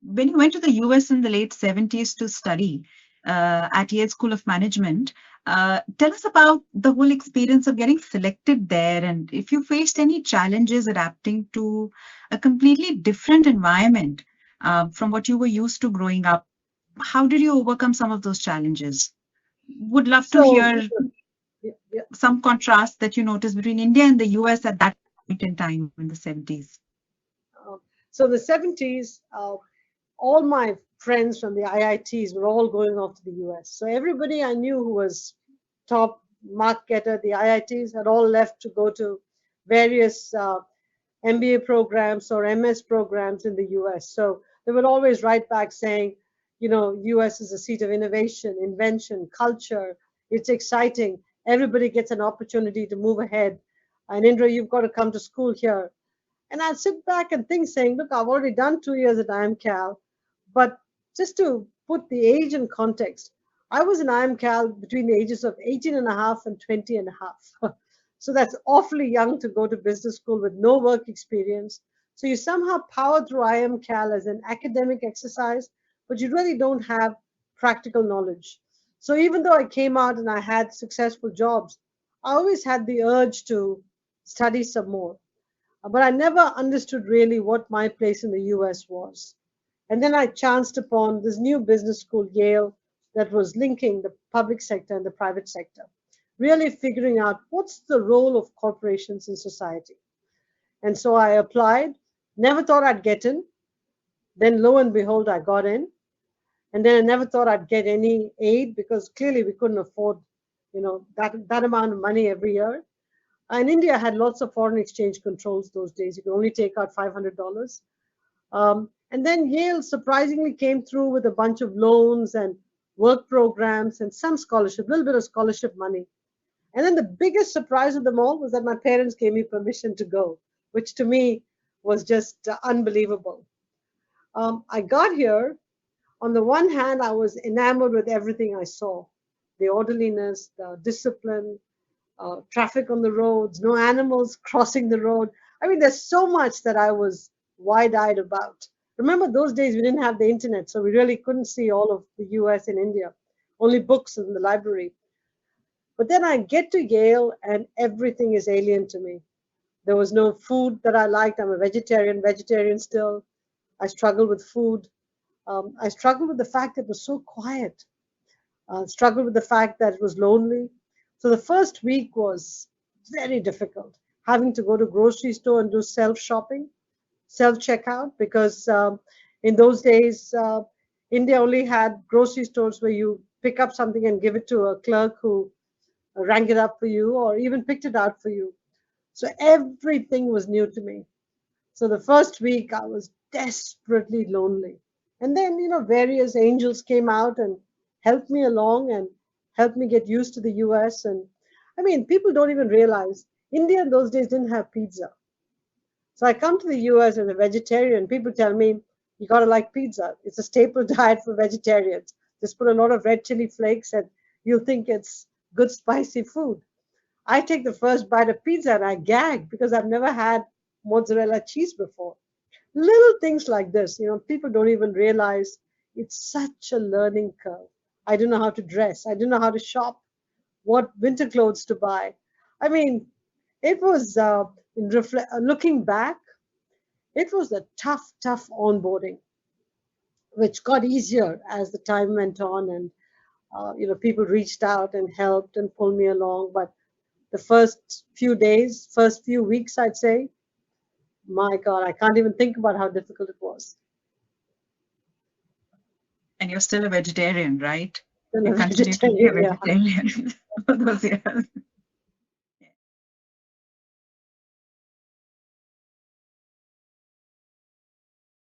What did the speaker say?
when you went to the US in the late 70s to study at Yale School of Management, tell us about the whole experience of getting selected there, and if you faced any challenges adapting to a completely different environment from what you were used to growing up. How did you overcome some of those challenges? Would love to So, hear yeah, yeah. some contrast that you noticed between India and the US at that point in time in the 70s. Uh, so the 70s, all my friends from the IITs were all going off to the US. So everybody I knew who was top mark getter at the IITs had all left to go to various MBA programs or MS programs in the US. So they would always write back saying, US is a seat of innovation, invention, culture. It's exciting. Everybody gets an opportunity to move ahead. And Indra, you've got to come to school here. And I'd sit back and think, saying, look, I've already done 2 years at IMCAL, but just to put the age in context, I was in IMCAL between the ages of 18 and a half and 20 and a half. So that's awfully young to go to business school with no work experience. So you somehow power through IMCAL as an academic exercise, but you really don't have practical knowledge. So even though I came out and I had successful jobs, I always had the urge to study some more. But I never understood really what my place in the US was. And then I chanced upon this new business school, Yale, that was linking the public sector and the private sector, really figuring out what's the role of corporations in society. And so I applied, never thought I'd get in. Then lo and behold, I got in. And then I never thought I'd get any aid because clearly we couldn't afford, that amount of money every year. And India had lots of foreign exchange controls those days. You could only take out $500. And then Yale surprisingly came through with a bunch of loans and work programs and some scholarship, a little bit of scholarship money. And then the biggest surprise of them all was that my parents gave me permission to go, which to me was just unbelievable. I got here. On the one hand, I was enamored with everything I saw, the orderliness, the discipline, traffic on the roads, no animals crossing the road. I mean, there's so much that I was wide-eyed about. Remember, those days we didn't have the internet, so we really couldn't see all of the US and India, only books in the library. But then I get to Yale and everything is alien to me. There was no food that I liked. I'm a vegetarian still. I struggle with food. I struggled with the fact that it was so quiet. Struggled with the fact that it was lonely. So the first week was very difficult, having to go to grocery store and do self-shopping, self-checkout, because in those days, India only had grocery stores where you pick up something and give it to a clerk who rang it up for you or even picked it out for you. So everything was new to me. So the first week I was desperately lonely. And then, various angels came out and helped me along and helped me get used to the US. And I mean, people don't even realize India in those days didn't have pizza. So I come to the US as a vegetarian. People tell me, you got to like pizza. It's a staple diet for vegetarians. Just put a lot of red chili flakes and you'll think it's good spicy food. I take the first bite of pizza and I gag because I've never had mozzarella cheese before. Little things like this, people don't even realize it's such a learning curve. I don't know how to dress. I don't know how to shop, what winter clothes to buy. I mean, it was, looking back, it was a tough, tough onboarding, which got easier as the time went on and, people reached out and helped and pulled me along. But the first few days, first few weeks, I'd say, my God, I can't even think about how difficult it was. And you're still a vegetarian, right? Still You a continue to be a vegetarian, yeah. vegetarian for those years.